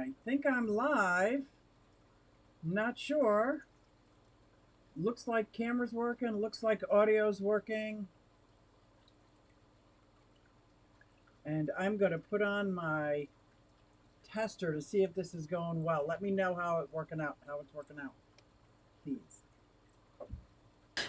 I think I'm live. Not sure. Looks like camera's working. Looks like audio's working. And I'm going to put on my tester to see if this is going well. Let me know how it's working out, please.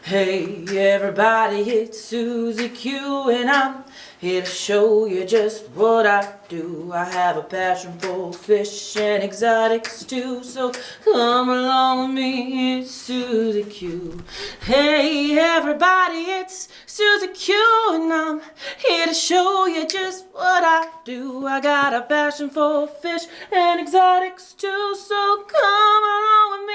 Hey everybody, it's Susie Q and I'm here to show you just what I do. I have a passion for fish and exotics too, so come along with me, it's Susie Q. Hey everybody, it's Susie Q and I'm here to show you just what I do. I got a passion for fish and exotics too, so come along with me,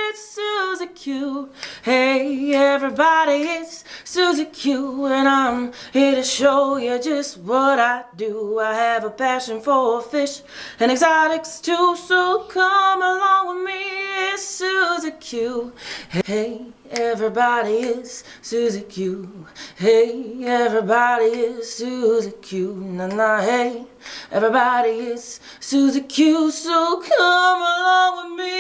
it's Susie Q. Hey everybody, it's Susie Q and I'm here to show you just what I do. I have a passion for fish and exotics too, so come along with me, it's Susie Q. Hey everybody, it's Susie Q. Hey everybody, it's Susie Q. Nah nah, hey everybody, it's Susie Q, so come along with me.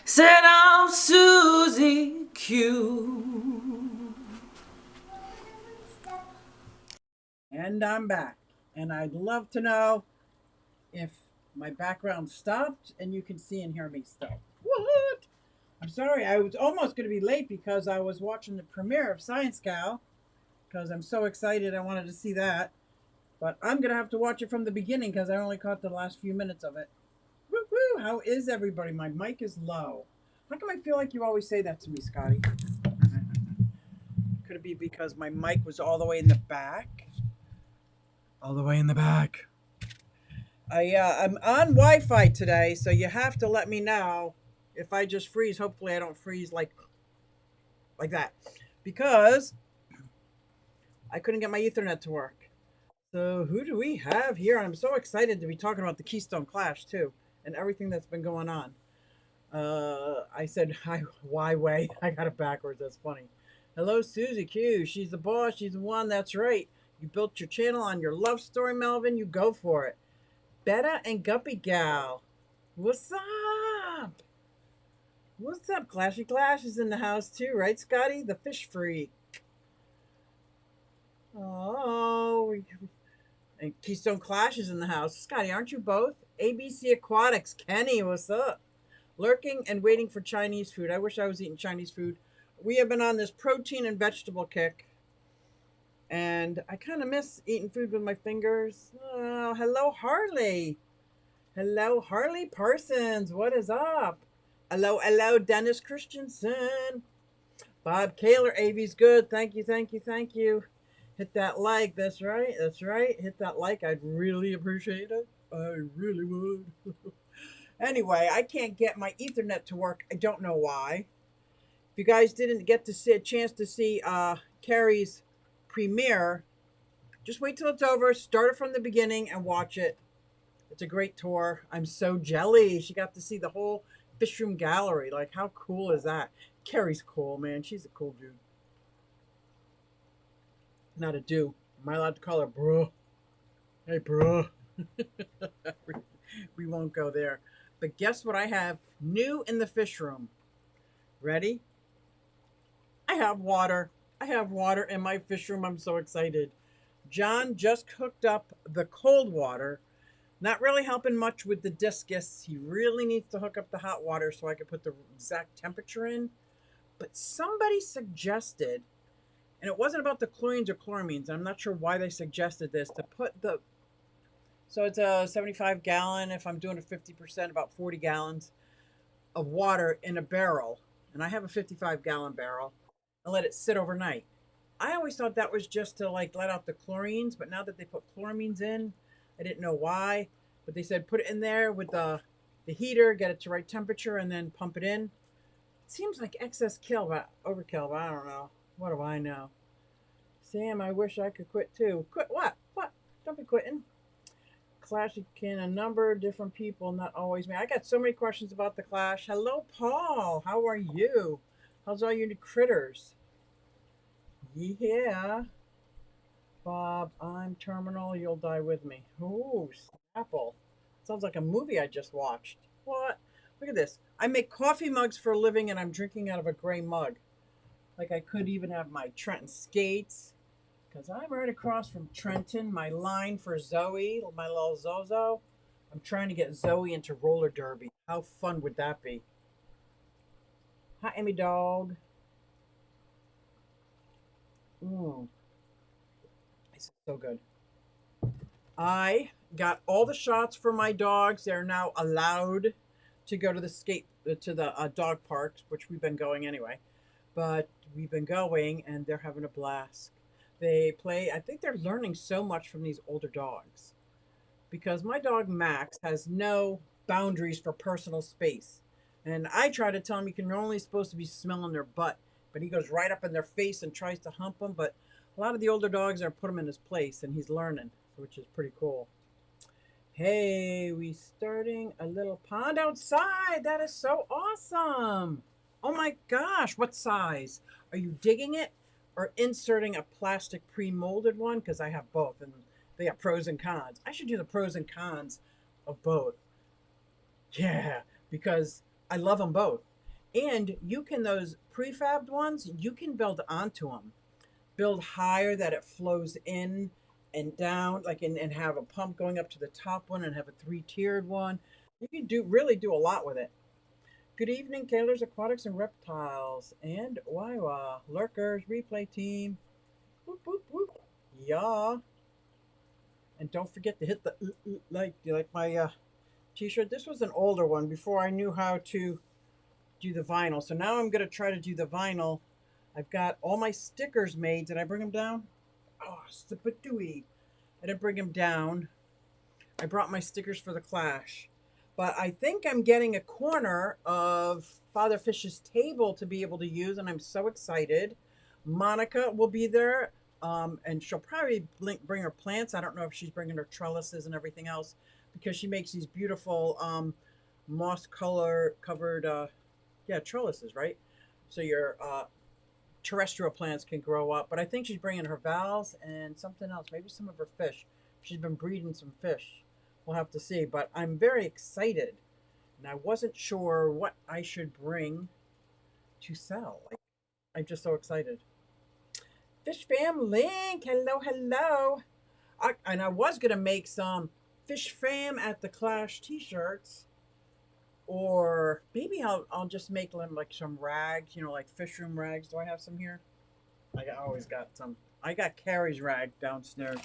Said I'm Susie Q. And I'm back. And I'd love to know if my background stopped and you can see and hear me still. What? I'm sorry, I was almost going to be late because I was watching the premiere of Science Cow because I'm so excited. I wanted to see that. But I'm going to have to watch it from the beginning because I only caught the last few minutes of it. Woo-hoo! How is everybody? My mic is low. How come I feel like you always say that to me, Scotty? Could it be because my mic was all the way in the back? All the way in the back. I'm on Wi-Fi today, so you have to let me know if I just freeze. Hopefully I don't freeze like that because I couldn't get my Ethernet to work. So who do we have here? I'm so excited to be talking about the Keystone Clash too and everything that's been going on. I said hi, why way? I got it backwards. That's funny. Hello, Susie Q. She's the boss. She's the one. That's right. You built your channel on your love story, Melvin. You go for it. Betta and Guppy Gal. What's up? What's up? Clashy Clash is in the house too, right, Scotty? The fish freak. Oh, and Keystone Clash is in the house. Scotty, aren't you both? ABC Aquatics. Kenny, what's up? Lurking and waiting for Chinese food. I wish I was eating Chinese food. We have been on this protein and vegetable kick. And I kind of miss eating food with my fingers. Oh, hello, Harley. Hello, Harley Parsons. What is up? Hello, Dennis Christensen. Bob Kaler, AV's good. Thank you. Hit that like. That's right. Hit that like. I'd really appreciate it. I really would. Anyway, I can't get my Ethernet to work. I don't know why. If you guys didn't get to see a chance to see Carrie's premiere, just wait till it's over. Start it from the beginning and watch it. It's a great tour. I'm so jelly. She got to see the whole fish room gallery. Like, how cool is that? Carrie's cool, man. She's a cool dude. Not a dude. Am I allowed to call her bro? Hey, bro. We won't go there. But guess what I have new in the fish room? Ready? I have water. I have water in my fish room. I'm so excited. John just hooked up the cold water. Not really helping much with the discus. He really needs to hook up the hot water so I can put the exact temperature in. But somebody suggested, and it wasn't about the chlorines or chloramines. I'm not sure why they suggested this, to put the, so it's a 75 gallon. If I'm doing a 50%, about 40 gallons of water in a barrel. And I have a 55 gallon barrel and let it sit overnight. I always thought that was just to like let out the chlorines, but now that they put chloramines in, I didn't know why, but they said put it in there with the heater, get it to right temperature, and then pump it in. It seems like excess kill, but overkill, but I don't know. What do I know? Sam, I wish I could quit too. Quit what? What? Don't be quitting. Clash can a number of different people, not always me. I got so many questions about the Clash. Hello, Paul. How are you? How's all your critters? Yeah. Bob, I'm terminal. You'll die with me. Ooh, Apple. Sounds like a movie I just watched. What? Look at this. I make coffee mugs for a living and I'm drinking out of a gray mug. Like I could even have my Trenton skates because I'm right across from Trenton. My line for Zoe, my little Zozo. I'm trying to get Zoe into roller derby. How fun would that be? Hi, Emmy dog. Mmm, this is so good. I got all the shots for my dogs. They're now allowed to go to the dog parks, which we've been going anyway. But we've been going, and they're having a blast. They play. I think they're learning so much from these older dogs because my dog Max has no boundaries for personal space, and I try to tell him you can only supposed to be smelling their butt, but he goes right up in their face and tries to hump them. But a lot of the older dogs are put him in his place, and he's learning, which is pretty cool. Hey, we starting a little pond outside. That is so awesome. Oh my gosh, what size? Are you digging it or inserting a plastic pre-molded one? Because I have both and they have pros and cons. I should do the pros and cons of both. Yeah, because I love them both. And you can, those prefabbed ones, you can build onto them. Build higher that it flows in and down, like and have a pump going up to the top one and have a three-tiered one. You can do a lot with it. Good evening, Kailers, Aquatics, and Reptiles, and Waiwa Lurkers Replay Team. Whoop whoop whoop. Yeah. And don't forget to hit the like my t-shirt. This was an older one before I knew how to do the vinyl. So now I'm gonna try to do the vinyl. I've got all my stickers made. Did I bring them down? Oh, Sipatui. I didn't bring them down. I brought my stickers for the Clash. But I think I'm getting a corner of Father Fish's table to be able to use, and I'm so excited. Monica will be there, and she'll probably bring her plants. I don't know if she's bringing her trellises and everything else because she makes these beautiful moss color covered, yeah, trellises, right? So your terrestrial plants can grow up. But I think she's bringing her valves and something else, maybe some of her fish. She's been breeding some fish. We'll have to see. But I'm very excited, and I wasn't sure what I should bring to sell. Like, I'm just so excited. Fish Fam Link, hello, hello. And I was gonna make some Fish Fam at the Clash T-shirts, or maybe I'll just make them like some rags, like fish room rags. Do I have some here? Always got some. I got Carrie's rag downstairs.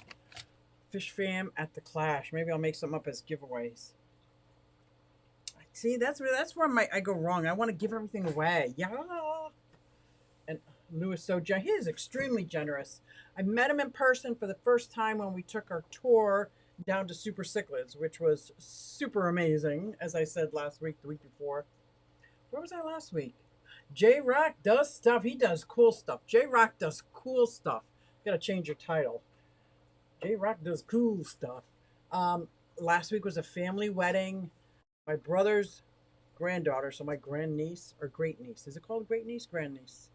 Fish Fam at the Clash. Maybe I'll make some up as giveaways. See, that's where I go wrong. I want to give everything away. Yeah. And Louis he is extremely generous. I met him in person for the first time when we took our tour down to Super Cichlids, which was super amazing, as I said last week, the week before. Where was I last week? J Rock does stuff. He does cool stuff. J Rock does cool stuff. Gotta change your title. J Rock does cool stuff. Last week was a family wedding. My brother's granddaughter, so my grandniece or great niece. Is it called great niece? Grandniece.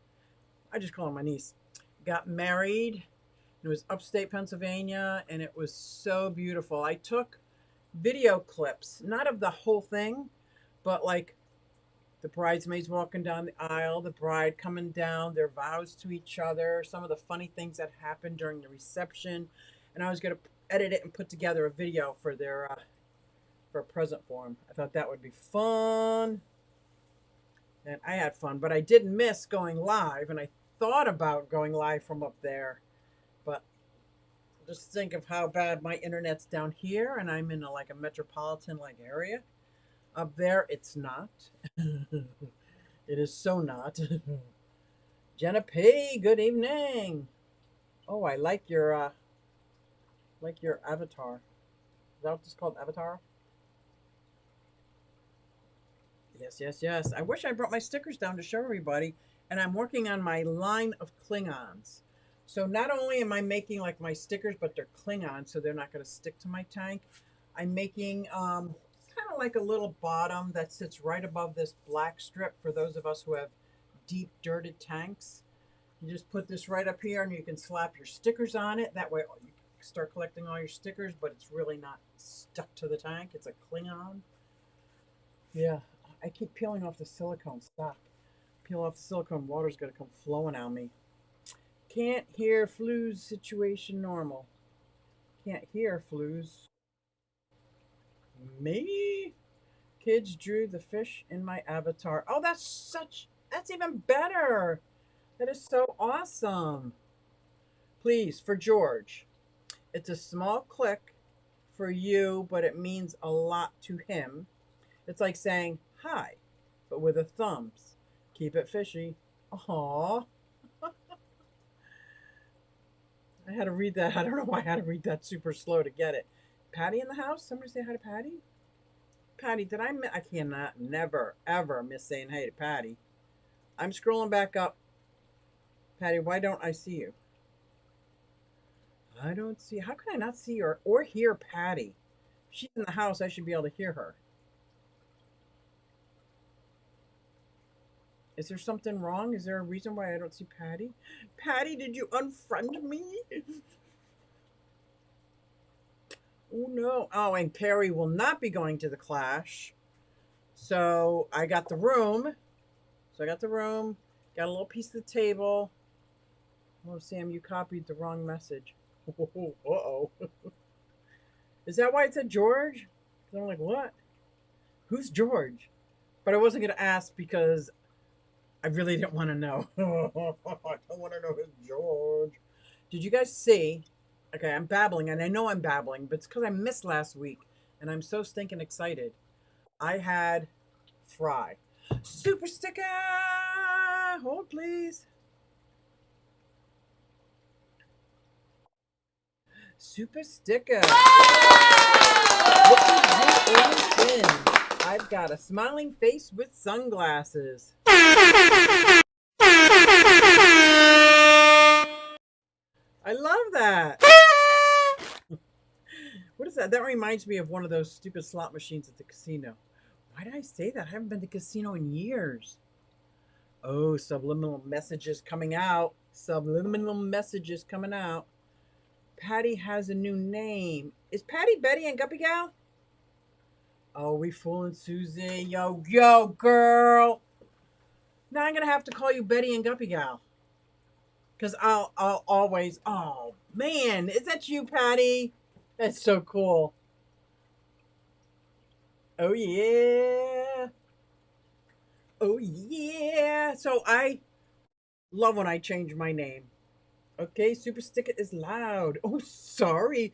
I just call her my niece. Got married. It was upstate Pennsylvania, and it was so beautiful. I took video clips, not of the whole thing, but like the bridesmaids walking down the aisle, the bride coming down, their vows to each other, some of the funny things that happened during the reception, and I was going to edit it and put together a video for their for a present for them. I thought that would be fun, and I had fun, but I did miss going live, and I thought about going live from up there, but just think of how bad my internet's down here, and I'm in like a metropolitan like area. Up there, it's not. It is so not. Jenna P, good evening. Oh, I like your avatar. Is that what it's called, avatar? Yes, yes, yes. I wish I brought my stickers down to show everybody. And I'm working on my line of Klingons. So not only am I making like my stickers, but they're Klingons, so they're not going to stick to my tank. I'm making kind of like a little bottom that sits right above this black strip for those of us who have deep dirted tanks. You just put this right up here and you can slap your stickers on it. That way you start collecting all your stickers, but it's really not stuck to the tank. It's a Klingon. Yeah, I keep peeling off the silicone. Stop. Peel off the silicone. Water's going to come flowing on me. Can't hear flues situation normal. Can't hear flues. Me? Kids drew the fish in my avatar. Oh, that's even better. That is so awesome. Please, for George. It's a small click for you, but it means a lot to him. It's like saying hi, but with a thumbs. Keep it fishy. Aww. I had to read that. I don't know why I had to read that super slow to get it. Patty in the house? Somebody say hi to Patty? Patty, did I cannot, never, ever miss saying hey to Patty. I'm scrolling back up. Patty, why don't I see you? I don't see. How can I not see her or hear Patty? If she's in the house, I should be able to hear her. Is there something wrong? Is there a reason why I don't see Patty? Patty, did you unfriend me? Oh, no. Oh, and Carrie will not be going to the Clash. So I got the room. Got a little piece of the table. Oh, Sam, you copied the wrong message. Uh-oh. Is that why it said George? I'm like, what? Who's George? But I wasn't going to ask because I really didn't want to know. I don't want to know who's George. Did you guys see? Okay, I'm babbling, and I know I'm babbling, but it's because I missed last week, and I'm so stinking excited. I had Fry. Super sticker! Hold, please. Super sticker. What is you in? I've got a smiling face with sunglasses. I love that. What is that? That reminds me of one of those stupid slot machines at the casino. Why did I say that? I haven't been to casino in years. Oh, subliminal messages coming out. Subliminal messages coming out. Patty has a new name. Is Patty Betty and Guppy Gal? Oh, we fooling Susie. Yo, girl. Now I'm going to have to call you Betty and Guppy Gal. Because I'll always, oh, man. Is that you, Patty? That's so cool. Oh, yeah. Oh, yeah. So I love when I change my name. Okay, Super Sticker is loud. Oh, sorry.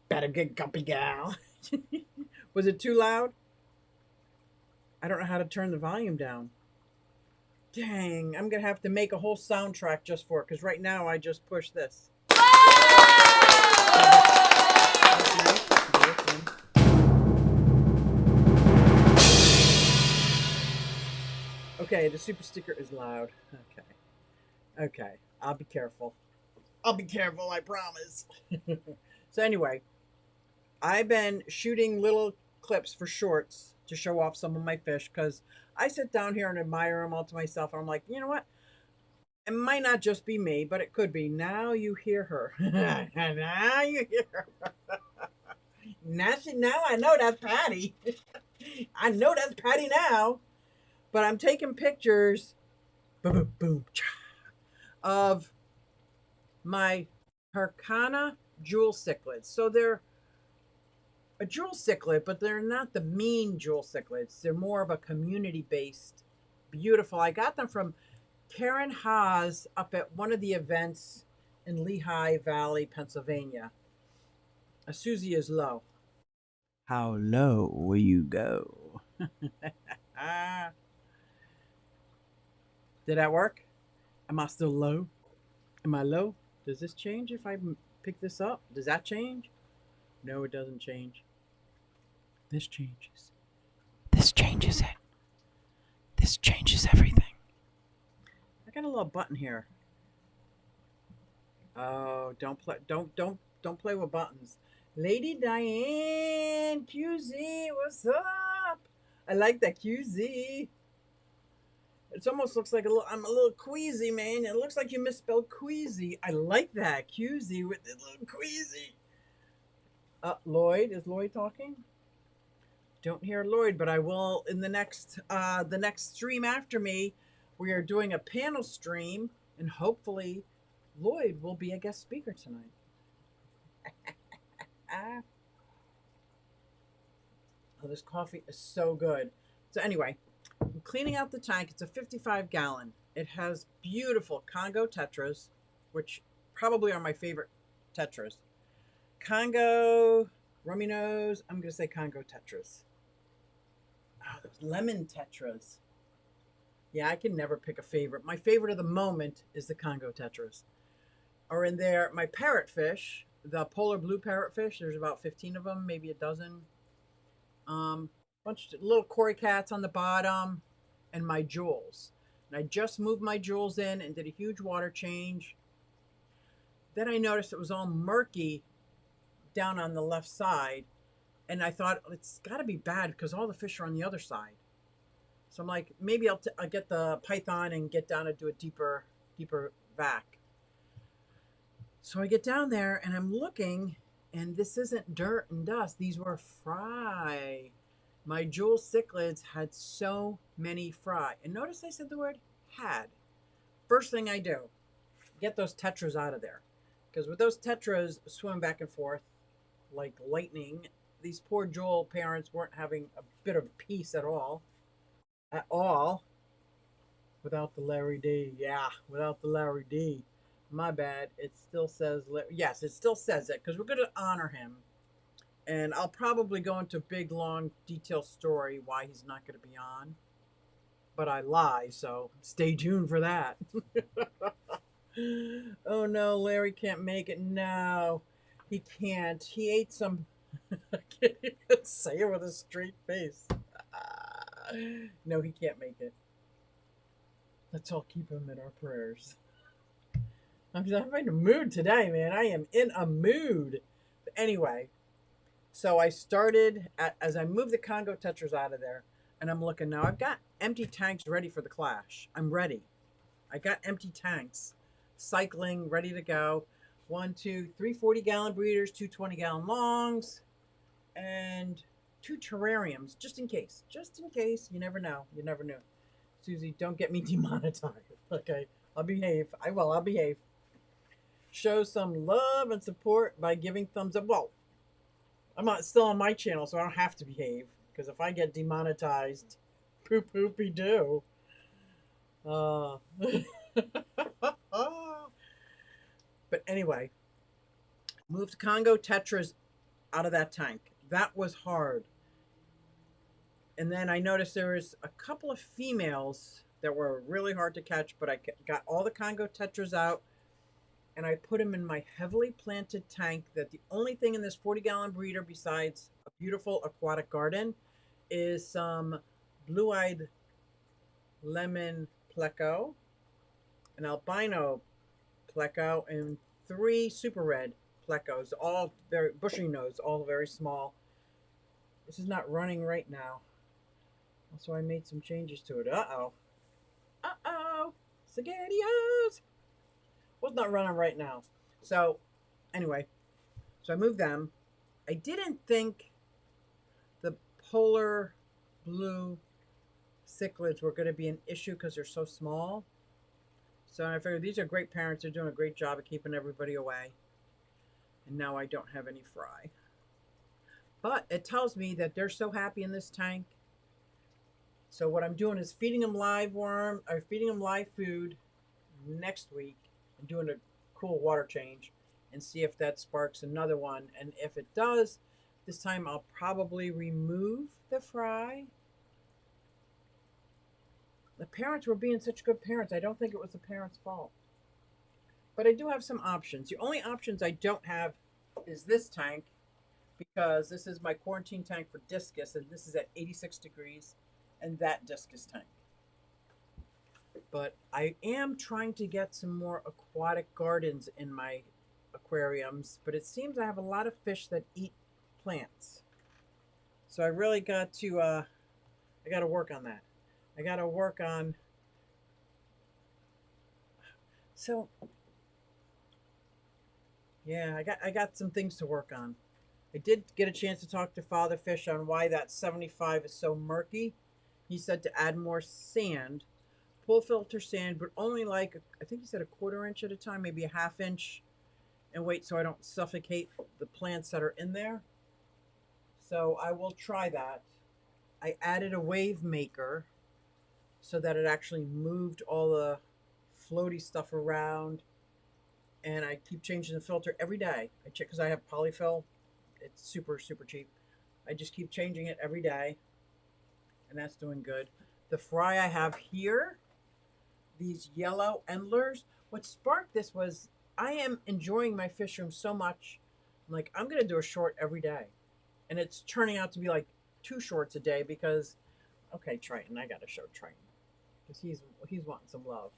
Better get Guppy Gal. Was it too loud? I don't know how to turn the volume down. Dang, I'm going to have to make a whole soundtrack just for it, because right now I just push this. Okay, the super sticker is loud. Okay, I'll be careful. I promise. So anyway, I've been shooting little clips for shorts to show off some of my fish because I sit down here and admire them all to myself. And I'm like, you know what? It might not just be me, but it could be. Now you hear her. Now you hear her. Now I know that's Patty. I know that's Patty now. But I'm taking pictures, boom, boom, boom, of my Hercana jewel cichlids. So they're a jewel cichlid, but they're not the mean jewel cichlids. They're more of a community-based, beautiful. I got them from Karen Haas up at one of the events in Lehigh Valley, Pennsylvania. Susie is low. How low will you go? Did that work? Am I still low? Am I low? Does this change if I pick this up? Does that change? No, it doesn't change. This changes. This changes it. This changes everything. I got a little button here. Oh, don't play with buttons. Lady Diane, QZ, what's up? I like that QZ. It almost looks like I'm a little queasy, man. It looks like you misspelled queasy. I like that. Queasy with the little queasy. Lloyd, is Lloyd talking? Don't hear Lloyd, but I will in the next stream after me. We are doing a panel stream, and hopefully Lloyd will be a guest speaker tonight. Ah. Oh, this coffee is so good. So anyway, I'm cleaning out the tank. It's a 55-gallon. It has beautiful Congo tetras, which probably are my favorite tetras. Congo, rummy nose. I'm going to say Congo tetras. Oh, those lemon tetras. Yeah, I can never pick a favorite. My favorite of the moment is the Congo tetras. Are in there my parrotfish, the polar blue parrotfish. There's about 15 of them, maybe a dozen. Bunch of little cory cats on the bottom, and my jewels. And I just moved my jewels in and did a huge water change. Then I noticed it was all murky down on the left side, and I thought it's got to be bad because all the fish are on the other side. So I'm like, maybe I'll get the python and get down and do a deeper vac. So I get down there and I'm looking, and this isn't dirt and dust. These were fry. My jewel cichlids had so many fry. And notice I said the word had. First thing I do, get those tetras out of there. Because with those tetras swimming back and forth like lightning, these poor jewel parents weren't having a bit of peace at all. At all. Without the Larry D. Yeah, without the Larry D. My bad. It still says, yes, it still says it because we're going to honor him. And I'll probably go into a big, long, detailed story why he's not going to be on. But I lie, so stay tuned for that. Oh no, Larry can't make it. No, he can't. He ate some. I can't even say it with a straight face. No, he can't make it. Let's all keep him in our prayers. I'm in a mood today, man. I am in a mood. But anyway, so I started as I moved the Congo tetras out of there, and I'm looking now. I've got empty tanks ready for the clash. I'm ready. I got empty tanks, cycling, ready to go. 1, 2, 3 40-gallon breeders, 2 20-gallon longs, and 2 terrariums, just in case. Just in case. You never know. You never knew. Susie, don't get me demonetized. Okay, I'll behave. I will. I'll behave. Show some love and support by giving thumbs up. Well, I'm not still on my channel, so I don't have to behave. Because if I get demonetized, poopy do. But anyway, moved Congo tetras out of that tank. That was hard. And then I noticed there was a couple of females that were really hard to catch, but I got all the Congo tetras out, and I put them in my heavily planted tank that the only thing in this 40-gallon breeder besides a beautiful aquatic garden is some blue-eyed lemon pleco, an albino pleco, and 3 super red plecos, all very bushy nose, all very small. This is not running right now. So I made some changes to it. Uh-oh. Uh-oh. Spaghettios. Well, it's not running right now. So, anyway. So I moved them. I didn't think the polar blue cichlids were going to be an issue because they're so small. So I figured these are great parents. They're doing a great job of keeping everybody away. And now I don't have any fry. But it tells me that they're so happy in this tank. So what I'm doing is feeding them live food next week and doing a cool water change and see if that sparks another one. And if it does, this time I'll probably remove the fry. The parents were being such good parents. I don't think it was the parents' fault. But I do have some options. The only options I don't have is this tank, because this is my quarantine tank for discus, and this is at 86 degrees. And that discus tank. But I am trying to get some more aquatic gardens in my aquariums, but it seems I have a lot of fish that eat plants. So I really got to I got to work on that. I got to work on So yeah, I got some things to work on. I did get a chance to talk to Father Fish on why that 75 is so murky. He said to add more sand, pull filter sand, but only like, I think he said a quarter inch at a time, maybe a half inch, and wait so I don't suffocate the plants that are in there. So I will try that. I added a wave maker so that it actually moved all the floaty stuff around. And I keep changing the filter every day. I check because I have polyfill. It's super, super cheap. I just keep changing it every day, and that's doing good. The fry I have here, these yellow endlers, what sparked this was I am enjoying my fish room so much. I'm like, I'm going to do a short every day. And it's turning out to be like 2 shorts a day because, okay, Triton, I got to show Triton because he's wanting some love.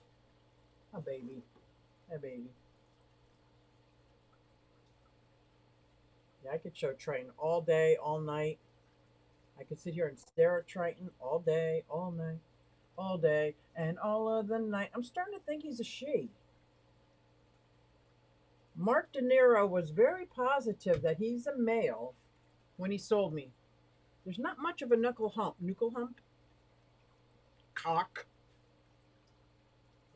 Oh, baby. Hey, baby. Yeah, I could show Triton all day, all night. I could sit here and stare at Triton all day, all night, all day, and all of the night. I'm starting to think he's a she. Mark De Niro was very positive that he's a male when he sold me. There's not much of a knuckle hump, cock.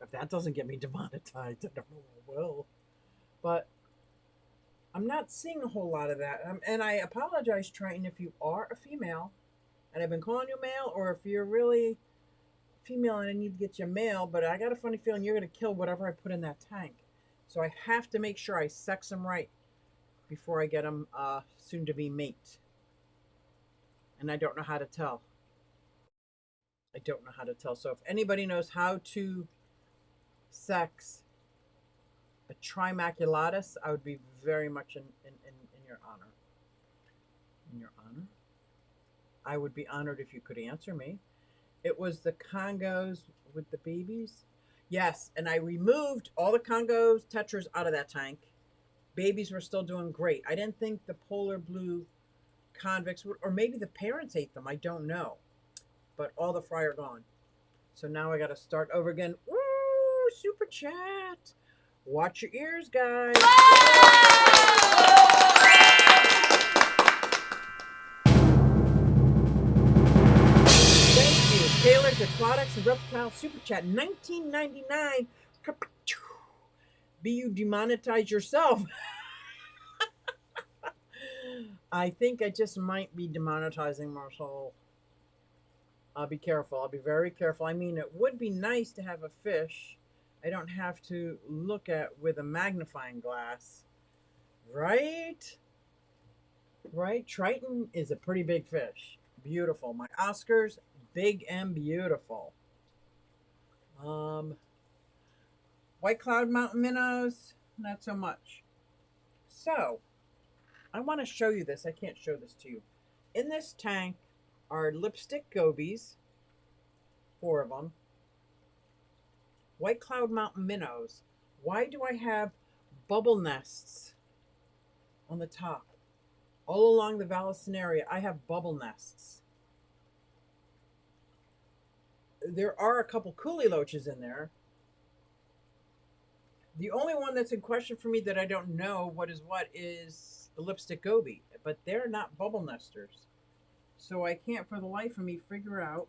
If that doesn't get me demonetized, I don't know what will. But I'm not seeing a whole lot of that. And I apologize, Triton, if you are a female, and I've been calling you male, or if you're really female and I need to get you a male, but I got a funny feeling you're going to kill whatever I put in that tank. So I have to make sure I sex them right before I get them soon to be mate. And I don't know how to tell. I don't know how to tell. So if anybody knows how to sex a trimaculatus, I would be very much in your honor. In your honor? I would be honored if you could answer me. It was the Congos with the babies. Yes, and I removed all the Congos tetras out of that tank. Babies were still doing great. I didn't think the polar blue convicts would, or maybe the parents ate them. I don't know. But all the fry are gone. So now I got to start over again. Ooh, super chat. Watch your ears, guys. Thank you. Taylor's Aquatics and Reptile Super Chat 1999. Be you demonetize yourself. I think I just might be demonetizing myself. I'll be careful. I'll be very careful. I mean, it would be nice to have a fish I don't have to look at with a magnifying glass. Right? Right? Triton is a pretty big fish. Beautiful. My Oscars, big and beautiful. White Cloud Mountain Minnows, not so much. So, I want to show you this. I can't show this to you. In this tank are lipstick gobies, 4 of them. White Cloud Mountain Minnows. Why do I have bubble nests on the top? All along the Vallisneria, I have bubble nests. There are a couple coolie loaches in there. The only one that's in question for me that I don't know what is the lipstick goby, but they're not bubble nesters. So I can't for the life of me figure out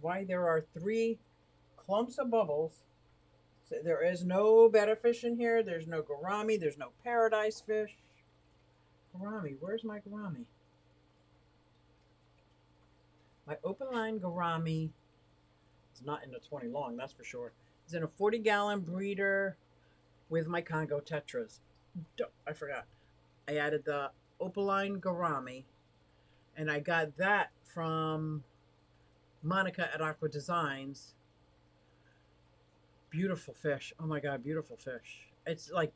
why there are 3 clumps of bubbles. So there is no betta fish in here. There's no gourami. There's no paradise fish. Gourami, where's my gourami? My open line gourami is not in the 20 long, that's for sure. It's in a 40-gallon breeder with my Congo tetras. I forgot. I added the opaline gourami, and I got that from Monica at Aqua Designs. Beautiful fish. Oh my God, beautiful fish. It's like,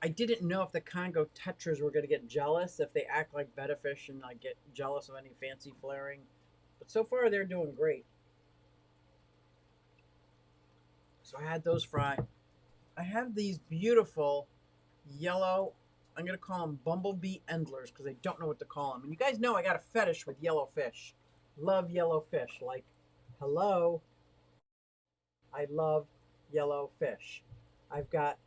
I didn't know if the Congo tetras were going to get jealous if they act like betta fish and like get jealous of any fancy flaring. But so far they're doing great. So I had those fry. I have these beautiful yellow, I'm going to call them bumblebee endlers because I don't know what to call them. And you guys know I got a fetish with yellow fish. Love yellow fish. Like, hello. I love yellow fish. I've got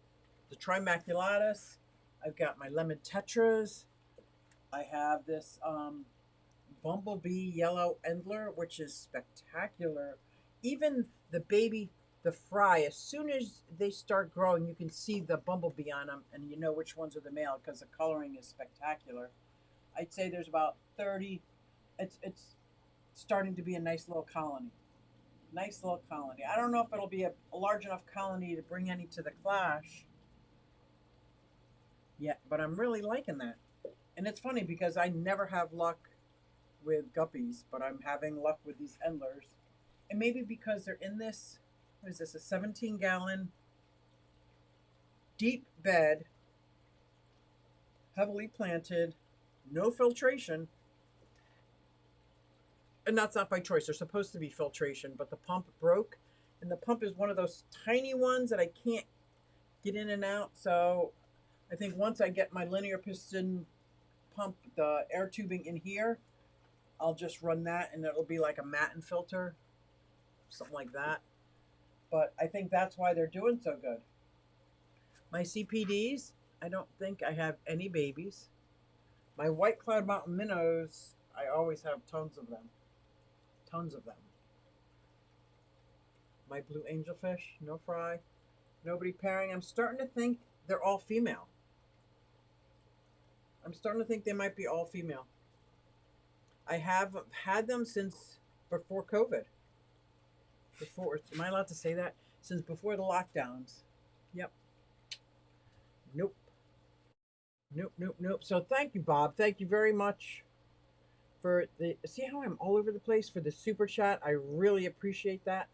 the Trimaculatus. I've got my lemon tetras. I have this bumblebee yellow endler, which is spectacular. Even the baby, the fry, as soon as they start growing, you can see the bumblebee on them, and you know which ones are the male because the coloring is spectacular. I'd say there's about 30. It's starting to be a nice little colony. Nice little colony. I don't know if it'll be a large enough colony to bring any to the clash yet, but I'm really liking that. And it's funny because I never have luck with guppies, but I'm having luck with these endlers. And maybe because they're in this, what is this, a 17-gallon deep bed, heavily planted, no filtration. And that's not by choice. There's supposed to be filtration, but the pump broke. And the pump is one of those tiny ones that I can't get in and out. So I think once I get my linear piston pump, the air tubing in here, I'll just run that and it'll be like a Matten filter, something like that. But I think that's why they're doing so good. My CPDs, I don't think I have any babies. My White Cloud Mountain minnows, I always have tons of them. Tons of them. My blue angelfish, no fry. Nobody pairing. I'm starting to think they're all female. I'm starting to think they might be all female. I have had them since before COVID. Before, am I allowed to say that? Since before the lockdowns. Yep. Nope. Nope, nope, nope. So thank you, Bob. Thank you very much for the, see how I'm all over the place for the super chat. I really appreciate that.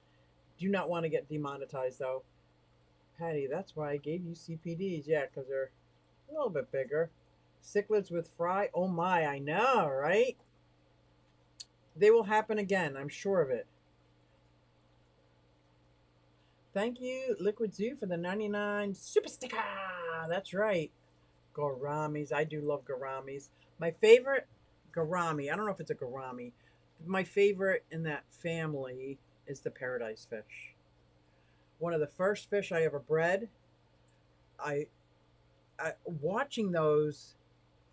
Do not want to get demonetized though. Patty, that's why I gave you CPDs. Yeah, because they're a little bit bigger. Cichlids with fry. Oh my, I know, right? They will happen again. I'm sure of it. Thank you, Liquid Zoo, for the 99 super sticker. That's right. Gouramis. I do love gouramis. My favorite gourami, I don't know if it's a gourami. My favorite in that family is the paradise fish. One of the first fish I ever bred. I watching those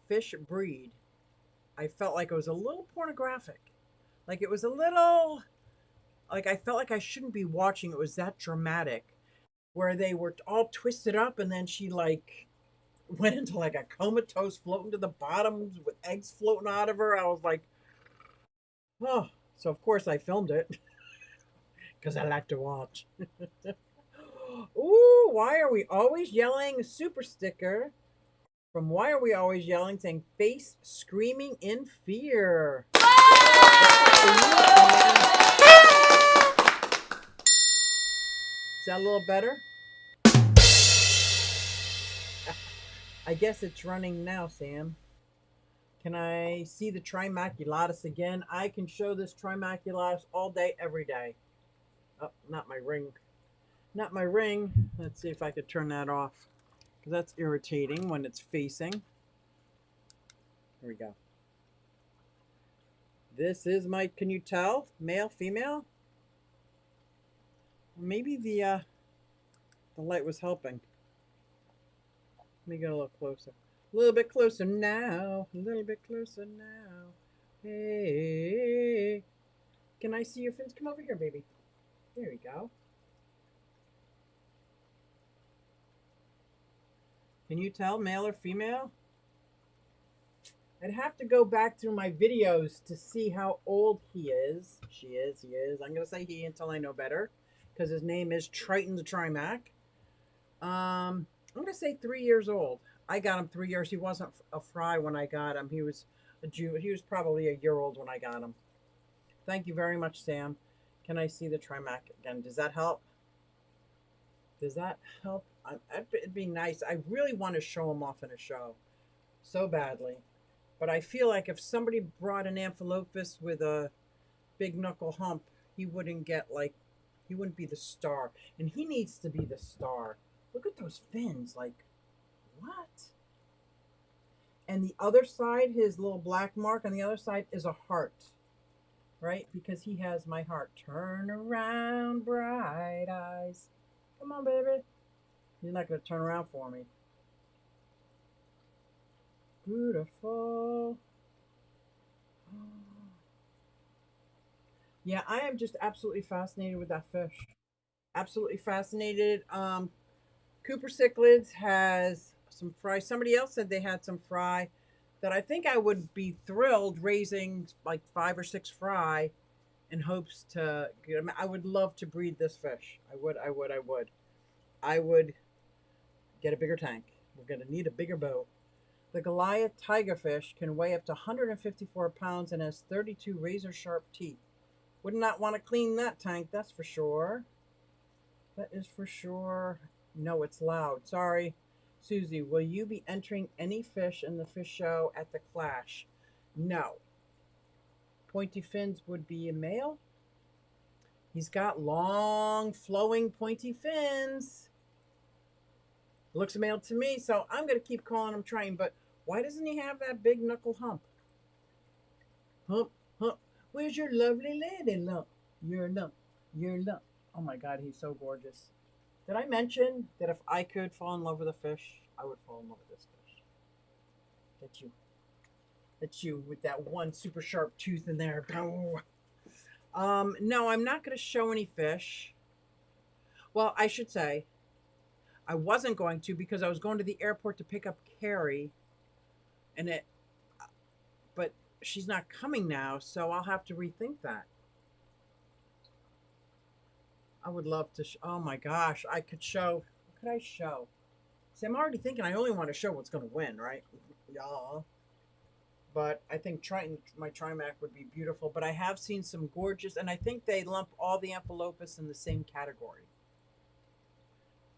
fish breed, I felt like it was a little pornographic. Like it was a little, like I felt like I shouldn't be watching. It was that dramatic, where they were all twisted up, and then she like went into like a comatose, floating to the bottom with eggs floating out of her. I was like, oh. So of course I filmed it because I like to watch. Ooh, why are we always yelling? Super sticker from Why Are We Always Yelling, saying face screaming in fear. Is that a little better? I guess it's running now, Sam. Can I see the Trimaculatus again? I can show this Trimaculatus all day, every day. Oh, not my ring. Not my ring. Let's see if I could turn that off. Because that's irritating when it's facing. Here we go. This is my, can you tell? Male, female? Maybe the light was helping. Let me get a little closer. A little bit closer now. A little bit closer now. Hey. Can I see your fins? Come over here, baby. There we go. Can you tell male or female? I'd have to go back through my videos to see how old he is. She is, he is. I'm going to say he until I know better because his name is Triton the Trimac. I'm going to say 3 years old. I got him 3 years. He wasn't a fry when I got him. He was a Jew. He was probably a year old when I got him. Thank you very much, Sam. Can I see the Trimac again? Does that help? Does that help? It'd be nice. I really want to show him off in a show so badly. But I feel like if somebody brought an Amphilophus with a big knuckle hump, he wouldn't get like, he wouldn't be the star. And he needs to be the star. Look at those fins. Like, what? And the other side, his little black mark on the other side is a heart. right? Because he has my heart. Turn around, bright eyes. Come on, baby. He's not going to turn around for me. Beautiful. Yeah, I am just absolutely fascinated with that fish. Absolutely fascinated. Cooper Cichlids has some fry. Somebody else said they had some fry that I think I would be thrilled raising like 5 or 6 fry in hopes to. I would love to breed this fish. I would. I would. I would. I would get a bigger tank. We're going to need a bigger boat. The Goliath tigerfish can weigh up to 154 pounds and has 32 razor sharp teeth. Would not want to clean that tank, that's for sure. That is for sure. No, it's loud. Sorry. Susie, will you be entering any fish in the fish show at the Clash? No. Pointy fins would be a male. He's got long, flowing, pointy fins. Looks a male to me, so I'm going to keep calling him trying. But why doesn't he have that big knuckle hump? Hump, hump. Where's your lovely lady lump? Your lump, your lump. Oh my God, he's so gorgeous. Did I mention that if I could fall in love with a fish, I would fall in love with this fish? That's you. That's you with that one super sharp tooth in there. No, I'm not going to show any fish. Well, I should say, I wasn't going to because I was going to the airport to pick up Carrie, but she's not coming now, so I'll have to rethink that. I would love to. Oh my gosh, I could show. What could I show? See, I'm already thinking I only want to show what's going to win, right? Yeah. But I think my Trimac would be beautiful. But I have seen some gorgeous, and I think they lump all the Amphilophus in the same category,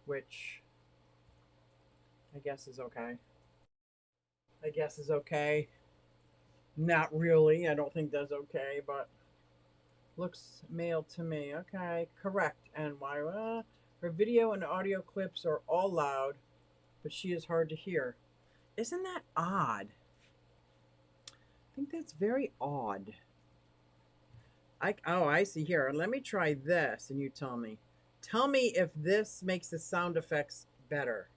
which I guess is okay. I guess is okay. Not really. I don't think that's okay, but looks male to me. Okay, correct. And why? Her video and audio clips are all loud, but she is hard to hear. Isn't that odd? I think that's very odd. I see here. Let me try this, and you tell me. Tell me if this makes the sound effects better.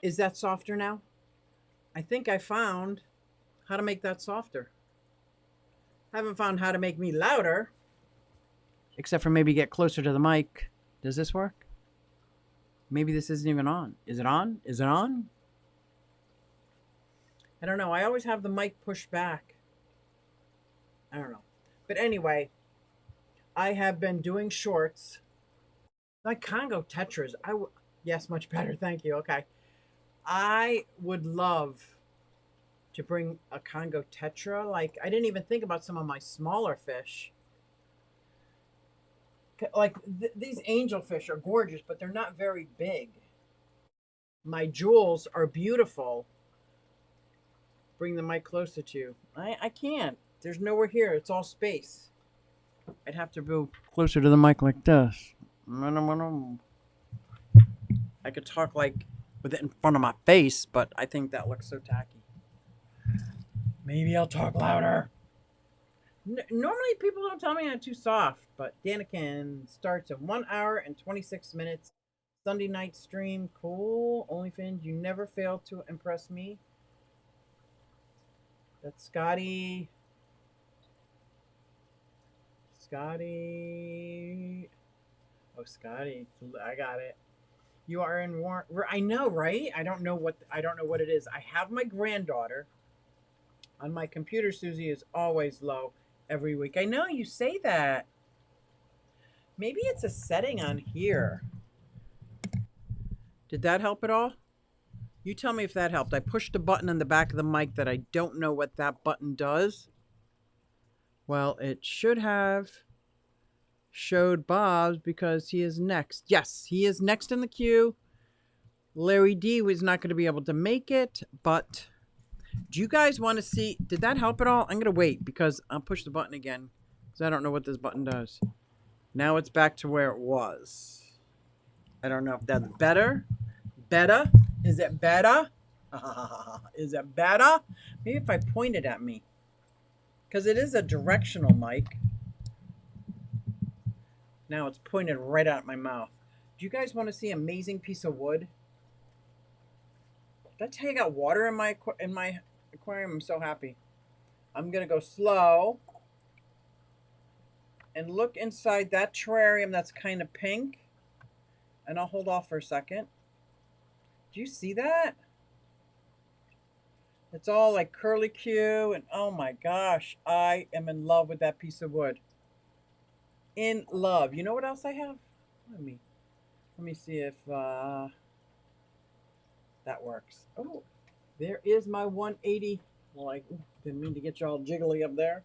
Is that softer now? I think I found how to make that softer. I haven't found how to make me louder. Except for maybe get closer to the mic. Does this work? Maybe this isn't even on. Is it on? Is it on? I don't know. I always have the mic pushed back. I don't know. But anyway, I have been doing shorts. Like Congo Tetras. Yes, much better. Thank you. Okay. I would love to bring a Congo Tetra. Like, I didn't even think about some of my smaller fish. Like, these angelfish are gorgeous, but they're not very big. My jewels are beautiful. Bring the mic closer to you. I can't. There's nowhere here. It's all space. I'd have to go closer to the mic like this. I could talk like with it in front of my face, but I think that looks so tacky. Maybe I'll talk louder. Normally people don't tell me I'm too soft, but Danikin starts in 1 hour and 26 minutes. Sunday night stream, cool. OnlyFans, you never fail to impress me. That's Scotty. Oh, Scotty, I got it. You are in war. I know, right? I don't know what it is. I have my granddaughter on my computer. Susie is always low every week. I know you say that. Maybe it's a setting on here. Did that help at all? You tell me if that helped. I pushed a button on the back of the mic that I don't know what that button does. Well, it should have showed Bob's because he is next. Yes, he is next in the queue. Larry D was not going to be able to make it, but do you guys want to see? Did that help at all? I'm going to wait because I'll push the button again because I don't know what this button does. Now it's back to where it was. I don't know if that's better. Better? Is it better? Is it better? Maybe if I point it at me. Because it is a directional mic. Now it's pointed right at my mouth. Do you guys want to see an amazing piece of wood? Did I tell you I got water in my aquarium? I'm so happy. I'm going to go slow and look inside that terrarium that's kind of pink. And I'll hold off for a second. Do you see that? It's all like curly Q, and oh my gosh, I am in love with that piece of wood. In love. You know what else I have? Let me see if that works. Oh, there is my 180. Well, I didn't mean to get you all jiggly up there.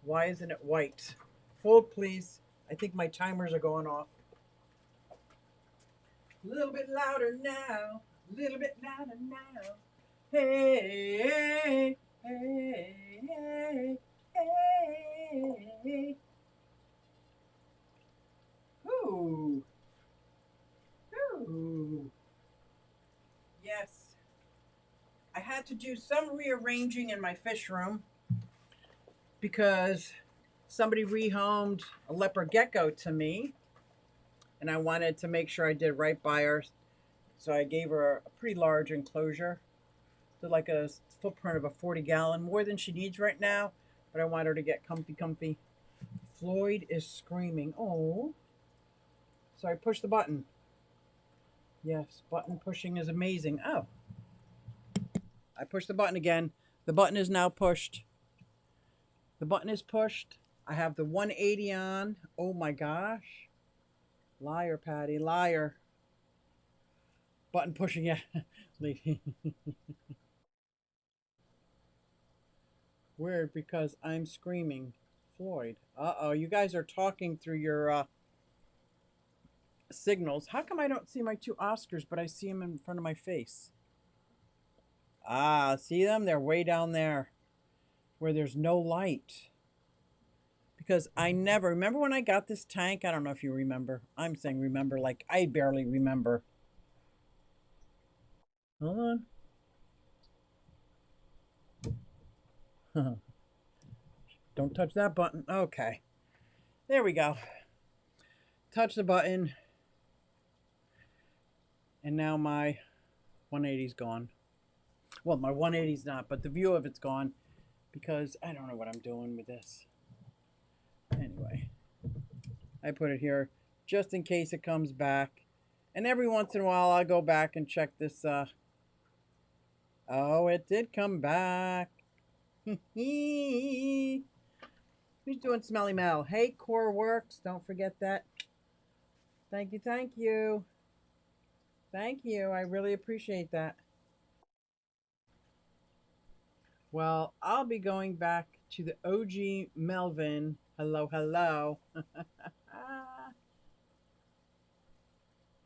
Why isn't it white? Hold, please. I think my timers are going off. A little bit louder now. A little bit louder now. Hey, hey, hey, hey, hey. Ooh. Ooh. Yes. I had to do some rearranging in my fish room because somebody rehomed a leopard gecko to me, and I wanted to make sure I did right by her. So I gave her a pretty large enclosure. So like a footprint of a 40-gallon, more than she needs right now, but I want her to get comfy. Floyd is screaming. Oh. So I push the button. Yes, button pushing is amazing. Oh. I push the button again. The button is now pushed. The button is pushed. I have the 180 on. Oh my gosh. Liar, Patty, liar. Button pushing, yeah. Weird, because I'm screaming. Floyd. Uh-oh, you guys are talking through your signals. How come I don't see my two Oscars, but I see them in front of my face? Ah, see them? They're way down there where there's no light. Because I never, remember when I got this tank? I don't know if you remember. I'm saying remember like I barely remember. Hold on. Don't touch that button. Okay. There we go. Touch the button. And now my 180's gone. Well, my 180's not, but the view of it's gone because I don't know what I'm doing with this. Anyway, I put it here just in case it comes back. And every once in a while, I'll go back and check this. Oh, it did come back. Who's doing Smelly Mel? Hey, Core Works. Don't forget that. Thank you, thank you. Thank you. I really appreciate that. Well, I'll be going back to the OG Melvin. Hello, hello.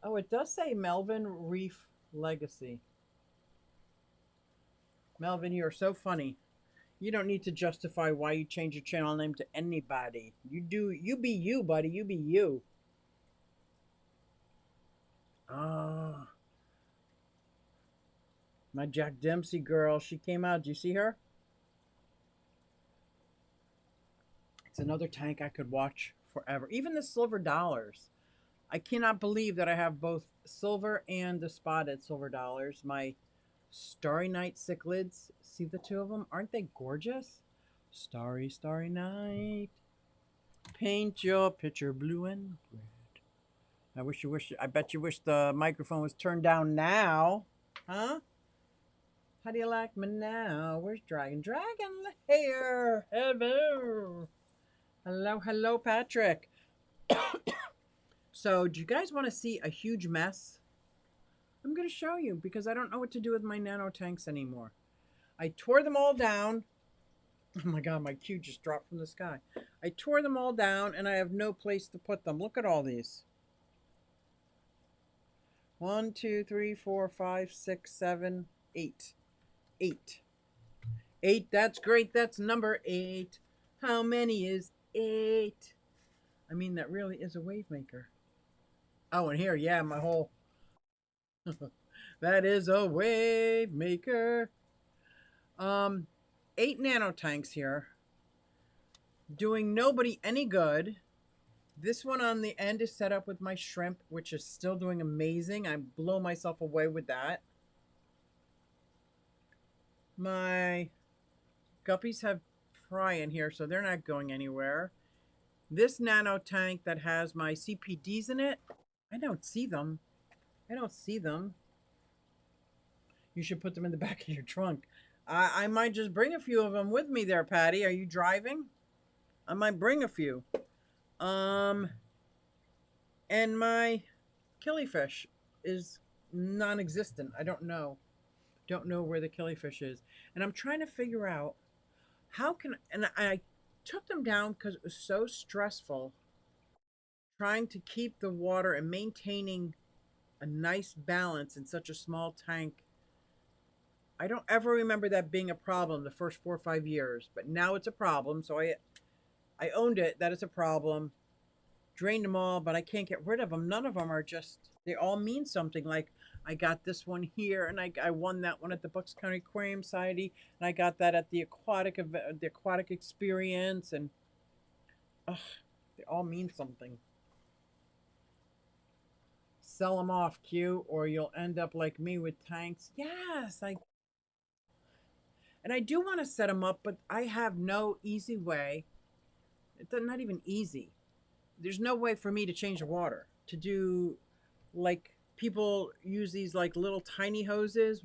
Oh, it does say Melvin Reef Legacy. Melvin, you are so funny. You don't need to justify why you change your channel name to anybody. You be you, buddy. You be you. Ah. My Jack Dempsey girl, she came out. Do you see her? It's another tank I could watch forever. Even the silver dollars. I cannot believe that I have both silver and the spotted silver dollars. My Starry Night cichlids. See the two of them? Aren't they gorgeous? Starry, starry night. Paint your picture blue and red. I bet you wish the microphone was turned down now. Huh? How do you like me now? Where's Dragon? Dragon here. Hello. Hello, hello, Patrick. So, do you guys want to see a huge mess? I'm going to show you because I don't know what to do with my nano tanks anymore. I tore them all down. Oh my God, my cue just dropped from the sky. I tore them all down and I have no place to put them. Look at all these. 1, 2, 3, 4, 5, 6, 7, 8. 8. 8, that's great. That's number 8. How many is 8? I mean, that really is a wave maker. Oh, and here, yeah, my whole. That is a wave maker. Um, 8 nanotanks here, doing nobody any good. This one on the end is set up with my shrimp, which is still doing amazing. I blow myself away with that. My guppies have fry in here, so they're not going anywhere. This nano tank that has my CPDs in it, I don't see them. I don't see them. You should put them in the back of your trunk. I might just bring a few of them with me there, Patty. Are you driving? I might bring a few. And my killifish is non-existent. I don't know. Don't know where the killifish is. And I'm trying to figure out how can, and I took them down because it was so stressful trying to keep the water and maintaining a nice balance in such a small tank. I don't ever remember that being a problem the first 4 or 5 years, but now it's a problem. So I owned it. That is a problem. Drained them all, but I can't get rid of them. None of them are just, they all mean something. Like I got this one here, and I won that one at the Bucks County Aquarium Society, and I got that at the aquatic experience, and they all mean something. Sell them off, Q, or you'll end up like me with tanks. Yes, and I do want to set them up, but I have no easy way. It's not even easy. There's no way for me to change the water, to do like people use these like little tiny hoses.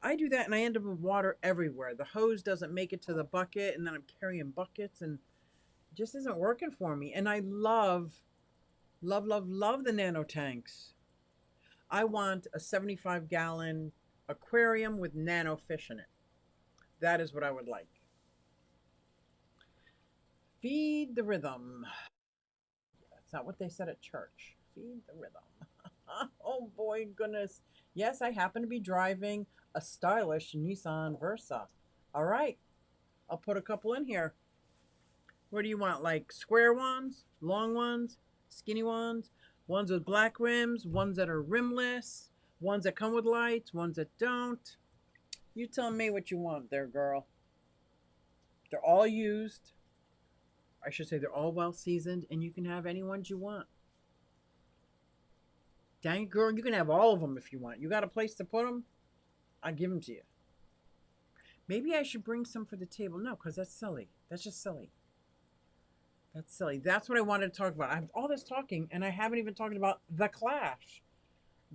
I do that and I end up with water everywhere. The hose doesn't make it to the bucket, and then I'm carrying buckets, and it just isn't working for me. And I love, love, love, love the nano tanks. I want a 75-gallon aquarium with nano fish in it. That is what I would like. Feed the rhythm. That's not what they said at church. Feed the rhythm. Oh boy, goodness. Yes, I happen to be driving a stylish Nissan Versa. All right, I'll put a couple in here. What do you want? Like square ones, long ones, skinny ones, ones with black rims, ones that are rimless, ones that come with lights, ones that don't. You tell me what you want there, girl. They're all used. I should say they're all well seasoned, and you can have any ones you want. Dang, girl, you can have all of them if you want. You got a place to put them? I'll give them to you. Maybe I should bring some for the table. No, because that's silly. That's just silly. That's silly. That's what I wanted to talk about. I have all this talking, and I haven't even talked about the Clash.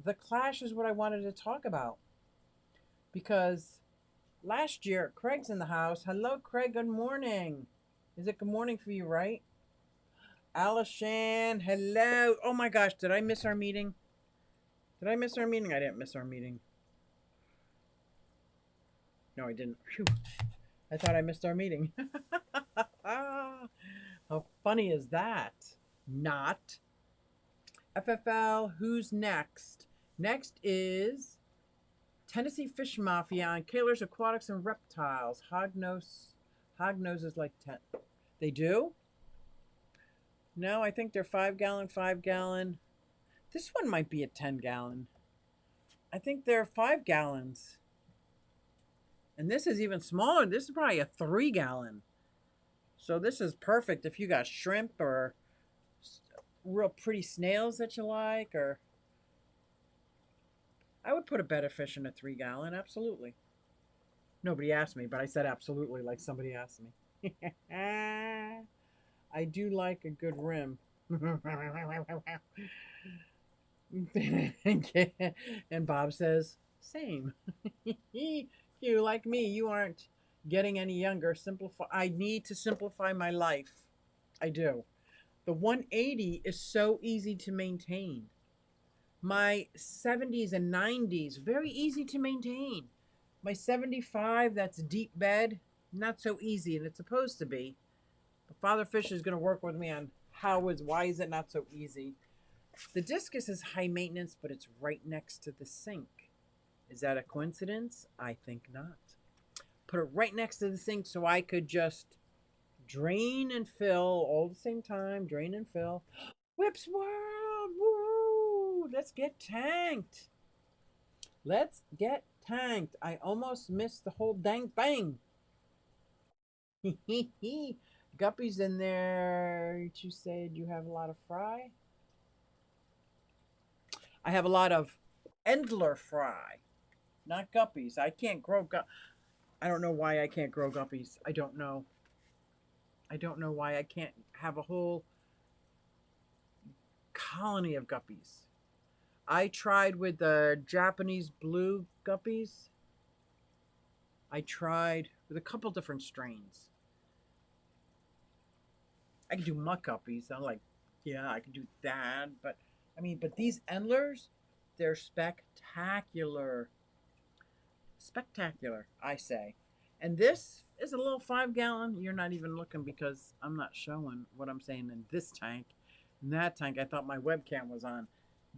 The Clash is what I wanted to talk about. Because last year, Craig's in the house. Hello, Craig. Good morning. Is it good morning for you, right? Alishan, hello. Oh my gosh, did I miss our meeting? Did I miss our meeting? I didn't miss our meeting. No, I didn't. Phew. I thought I missed our meeting. How funny is that? Not. FFL, who's next? Next is Tennessee Fish Mafia on Kaler's Aquatics and Reptiles. Hognose is like 10. They do? No, I think they're 5-gallon, 5-gallon. This one might be a 10-gallon. I think they're 5 gallons. And this is even smaller. This is probably a 3-gallon. So this is perfect if you got shrimp or real pretty snails that you like. Or I would put a betta fish in a 3-gallon. Absolutely. Nobody asked me, but I said absolutely like somebody asked me. I do like a good rim. And Bob says, same. You like me, you aren't getting any younger. Simplify. I need to simplify my life. I do. The 180 is so easy to maintain. My 70s and 90s, very easy to maintain. My 75, that's deep bed, not so easy, and it's supposed to be. But Father Fish is going to work with me on why is it not so easy. The discus is high maintenance, but it's right next to the sink. Is that a coincidence? I think not. Put it right next to the sink so I could just drain and fill all at the same time. Drain and fill. Whips World! Woo! let's get tanked. Let's get tanked. I almost missed the whole dang thing. Guppy's in there. You said you have a lot of fry? I have a lot of Endler fry, not guppies. I can't grow I don't know why I can't grow guppies. I don't know. I don't know why I can't have a whole colony of guppies. I tried with the Japanese blue guppies. I tried with a couple different strains. I can do muck guppies. I'm like, yeah, I can do that. But I mean, but these Endlers, they're spectacular. Spectacular, I say. And this is a little 5-gallon. You're not even looking because I'm not showing what I'm saying in this tank. In that tank, I thought my webcam was on.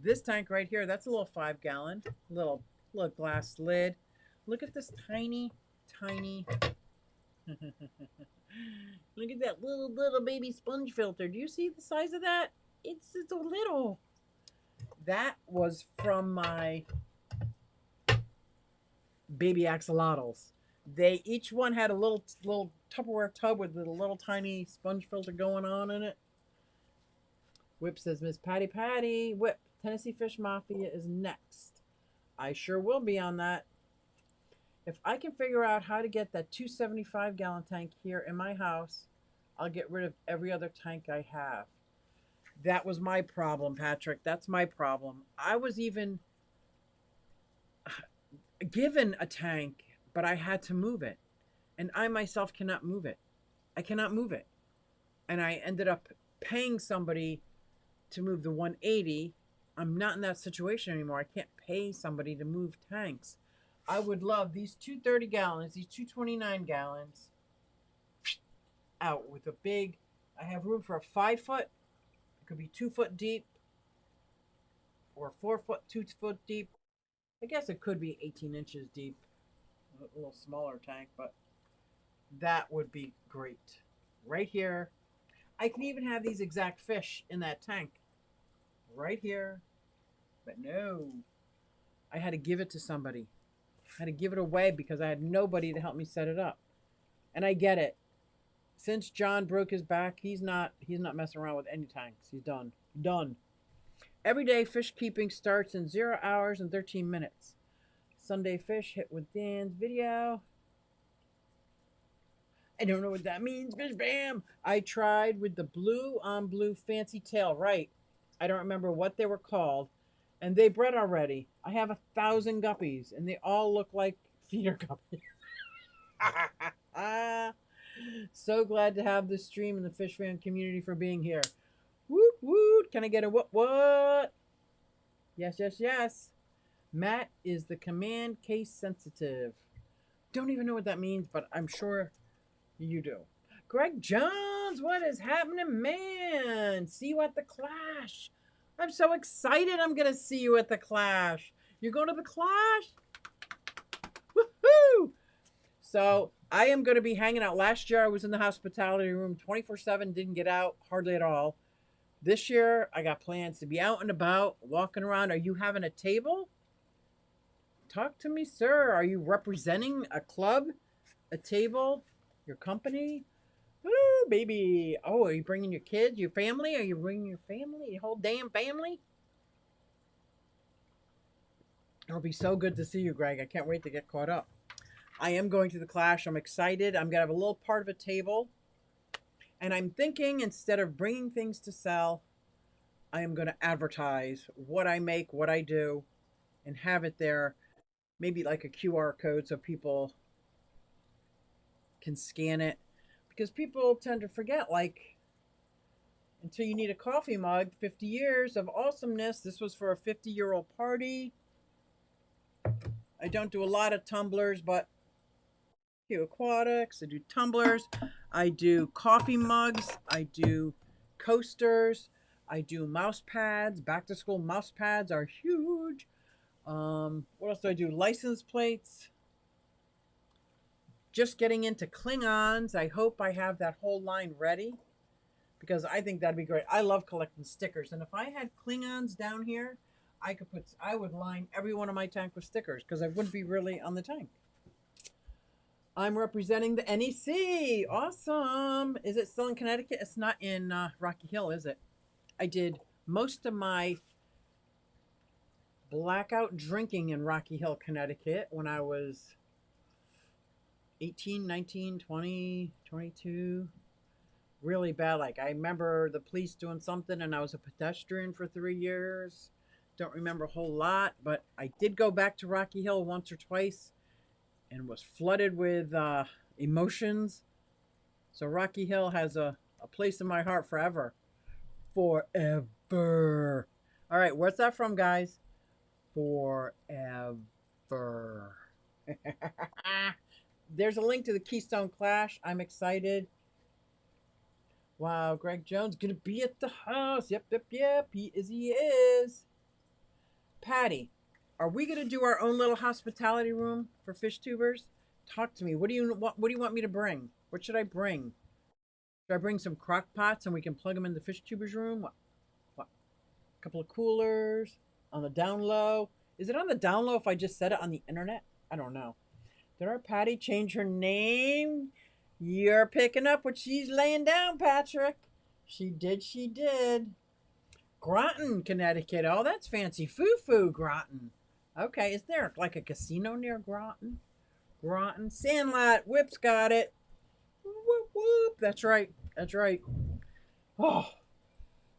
This tank right here, that's a little 5-gallon. Little glass lid. Look at this tiny. Look at that little baby sponge filter. Do you see the size of that? It's so little. That was from my baby axolotls. They each one had a little Tupperware tub with a little tiny sponge filter going on in it. Whip says, Miss Patty, Whip, Tennessee Fish Mafia is next. I sure will be on that. If I can figure out how to get that 275-gallon tank here in my house, I'll get rid of every other tank I have. That was my problem, Patrick. That's my problem. I was even given a tank, but I had to move it. And I myself cannot move it. I cannot move it. And I ended up paying somebody to move the 180. I'm not in that situation anymore. I can't pay somebody to move tanks. I would love these 230 gallons, these 229 gallons out with a big, I have room for a 5-foot. It could be 2 foot deep or 4 foot, 2 foot deep. I guess it could be 18 inches deep, a little smaller tank, but that would be great. Right here. I can even have these exact fish in that tank. Right here. But no, I had to give it to somebody. I had to give it away because I had nobody to help me set it up. And I get it. Since John broke his back, he's not messing around with any tanks. He's done. Done. Everyday fish keeping starts in 0 hours and 13 minutes. Sunday fish hit with Dan's video. I don't know what that means, Fish Bam. I tried with the blue on blue fancy tail, right? I don't remember what they were called. And they bred already. I have 1,000 guppies, and they all look like feeder guppies. So glad to have this stream in the fish fan community for being here. Woot woot. Can I get a what? Yes. Matt is the command case sensitive. Don't even know what that means, but I'm sure you do. Greg Jones, what is happening, man? See you at the Clash. I'm so excited I'm going to see you at the Clash. You're going to the Clash? Woohoo! So I am going to be hanging out. Last year I was in the hospitality room 24/7, didn't get out hardly at all. This year I got plans to be out and about, walking around. Are you having a table? Talk to me, sir. Are you representing a club, a table, your company? Ooh, baby. Oh, are you bringing your kids, your family? Are you bringing your family, your whole damn family? It'll be so good to see you, Greg. I can't wait to get caught up. I am going to the Clash. I'm excited. I'm going to have a little part of a table. And I'm thinking instead of bringing things to sell, I am going to advertise what I make, what I do, and have it there. Maybe like a QR code so people can scan it. Because people tend to forget, like, until you need a coffee mug, 50 years of awesomeness. This was for a 50-year-old party. I don't do a lot of tumblers, but aquatics. I do tumblers. I do coffee mugs. I do coasters. I do mouse pads. Back to school mouse pads are huge. What else do I do? License plates. Just getting into Klingons. I hope I have that whole line ready because I think that'd be great. I love collecting stickers. And if I had Klingons down here, I would line every one of my tank with stickers because I wouldn't be really on the tank. I'm representing the NEC. Awesome. Is it still in Connecticut? It's not in Rocky Hill, is it? I did most of my blackout drinking in Rocky Hill, Connecticut when I was 18, 19, 20, 22. Really bad. Like, I remember the police doing something and I was a pedestrian for 3 years. Don't remember a whole lot, but I did go back to Rocky Hill once or twice and was flooded with emotions. So Rocky Hill has a place in my heart forever. Forever. All right, where's that from, guys? Forever. There's a link to the Keystone Clash. I'm excited. Wow, Greg Jones gonna be at the house. Yep, yep, yep. He is. Patty, are we gonna do our own little hospitality room for fish tubers? Talk to me. What do you want me to bring? What should I bring? Should I bring some crock pots and we can plug them in the fish tubers room? What? A couple of coolers on the down low. Is it on the down low if I just said it on the internet? I don't know. Did our Patty change her name? You're picking up what she's laying down, Patrick. She did, she did. Groton, Connecticut. Oh, that's fancy. Foo-foo, Groton. Okay, is there like a casino near Groton? Groton. Sandlot. Whip's got it. Whoop, whoop. That's right. That's right. Oh,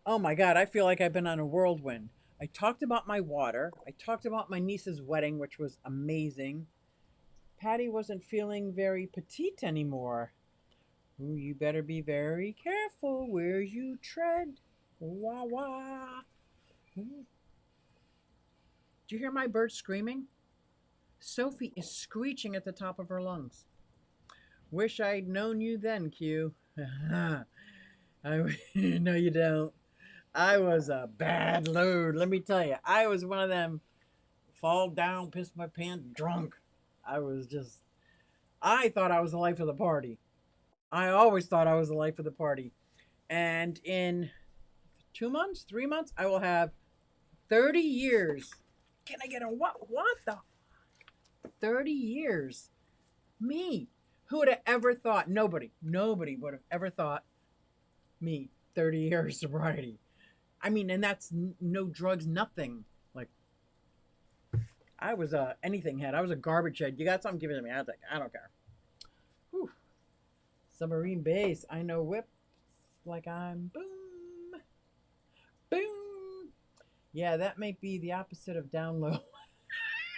oh my God. I feel like I've been on a whirlwind. I talked about my water. I talked about my niece's wedding, which was amazing. Patty wasn't feeling very petite anymore. Ooh, you better be very careful where you tread. Wah wah. Ooh. Do you hear my bird screaming? Sophie is screeching at the top of her lungs. Wish I'd known you then, Q. No, you don't. I was a bad load, let me tell you. I was one of them fall down, piss my pants, drunk. I thought I was the life of the party. I always thought I was the life of the party. And in 2 months, 3 months, I will have 30 years. Can I get a what? What the? 30 years. Me. Who would have ever thought? Nobody. Nobody would have ever thought me. 30 years sobriety. I mean, and that's no drugs, nothing. Like, I was a anything head. I was a garbage head. You got something? Give it to me. I was like, I don't care. Whew. Submarine base. I know whip like I'm boom. Boom. Yeah, that may be the opposite of down low.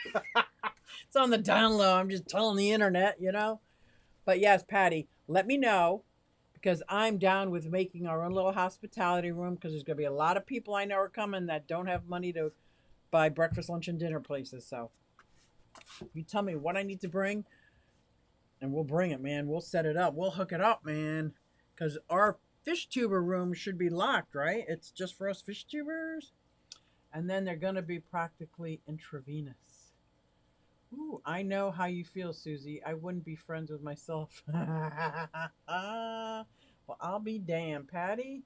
It's on the down low. I'm just telling the internet, you know? But yes, Patty, let me know because I'm down with making our own little hospitality room because there's going to be a lot of people I know are coming that don't have money to buy breakfast, lunch, and dinner places. So you tell me what I need to bring and we'll bring it, man. We'll set it up. We'll hook it up, man. Because our fish tuber room should be locked, right? It's just for us fish tubers. And then they're going to be practically intravenous. Ooh, I know how you feel, Susie. I wouldn't be friends with myself. Well, I'll be damned. Patty?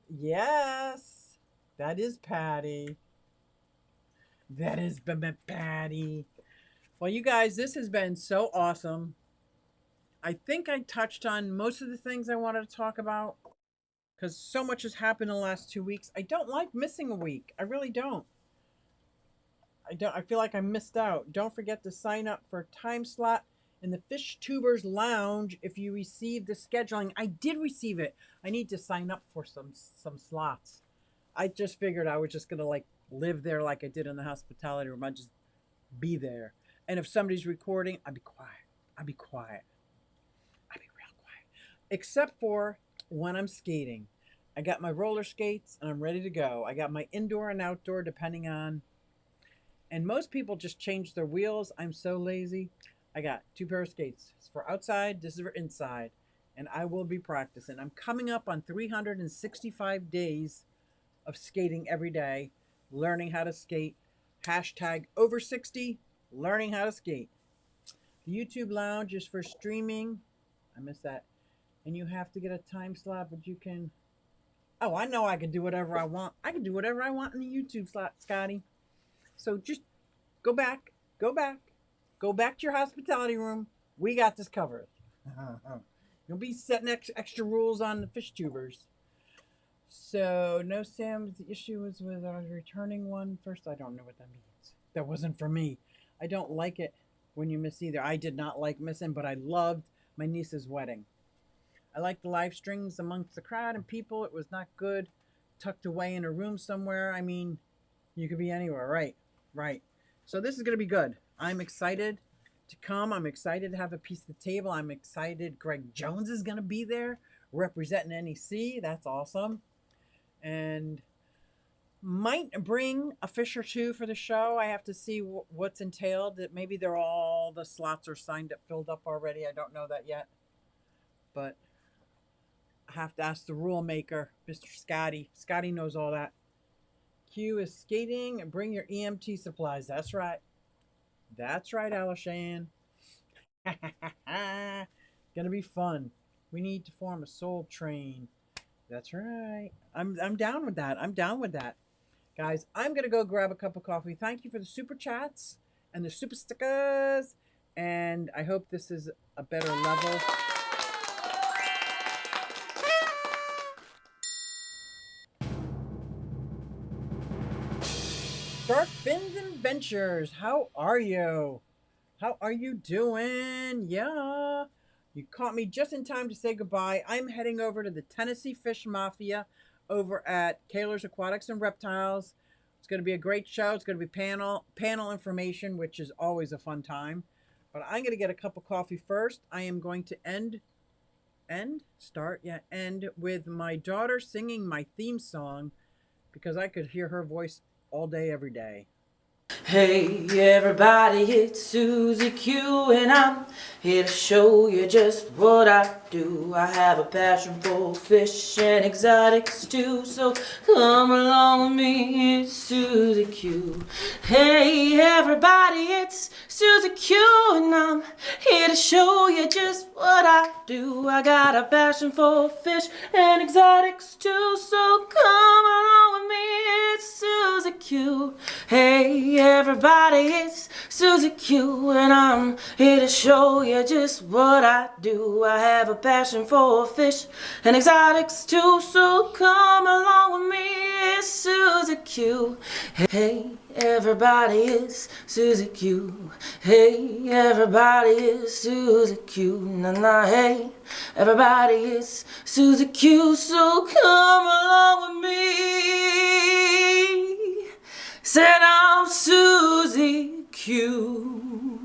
Yes. That is Patty. That is Patty. Well, you guys, this has been so awesome. I think I touched on most of the things I wanted to talk about because so much has happened in the last 2 weeks. I don't like missing a week. I really don't. I feel like I missed out. Don't forget to sign up for a time slot in the Fish Tubers Lounge if you received the scheduling. I did receive it. I need to sign up for some slots. I just figured I was just gonna like live there like I did in the hospitality room. I'd just be there. And if somebody's recording, I'd be quiet. I'd be quiet. I'd be real quiet. Except for when I'm skating. I got my roller skates and I'm ready to go. I got my indoor and outdoor depending on. And most people just change their wheels. I'm so lazy. I got 2 pair of skates. It's for outside. This is for inside. And I will be practicing. I'm coming up on 365 days of skating every day, learning how to skate. Hashtag over 60, learning how to skate. The YouTube Lounge is for streaming. I missed that. And you have to get a time slot, but you can. Oh, I know I can do whatever I want. I can do whatever I want in the YouTube slot, Scotty. So just go back, go back, go back to your hospitality room. We got this covered. You'll be setting extra rules on the fish tubers. So no, Sam. The issue was with our returning one. First, I don't know what that means. That wasn't for me. I don't like it when you miss either. I did not like missing, but I loved my niece's wedding. I liked the live strings amongst the crowd and people. It was not good, tucked away in a room somewhere. I mean, you could be anywhere, right? Right. So this is going to be good. I'm excited to come. I'm excited to have a piece of the table. I'm excited. Greg Jones is going to be there representing NEC. That's awesome. And might bring a fish or two for the show. I have to see what's entailed. That maybe they're all the slots are signed up, filled up already. I don't know that yet, but I have to ask the rule maker, Mr. Scotty. Scotty knows all that. Q is skating and bring your EMT supplies. That's right. That's right, Alishan. Gonna be fun. We need to form a soul train. That's right. I'm down with that. I'm down with that. Guys, I'm gonna go grab a cup of coffee. Thank you for the super chats and the super stickers. And I hope this is a better level. Shark Fins Adventures, how are you? How are you doing? Yeah. You caught me just in time to say goodbye. I'm heading over to the Tennessee Fish Mafia over at Kaler's Aquatics and Reptiles. It's going to be a great show. It's going to be panel information, which is always a fun time. But I'm going to get a cup of coffee first. I am going to end with my daughter singing my theme song because I could hear her voice all day, every day. Hey everybody, it's Susie Q and I'm here to show you just what I do. I have a passion for fish and exotics too, so come along with me, it's Susie Q. Hey everybody, it's Susie Q and I'm here to show you just what I do. I got a passion for fish and exotics too, so come along with me, it's Susie Q. Hey everybody, it's Susie Q and I'm here to show you just what I do. I have a passion for fish and exotics too, so come along with me, it's Susie Q. Hey everybody, it's Susie Q. Hey everybody, it's Susie Q. Na hey everybody, it's Susie Q, so come along with me. Said I'm Susie Q.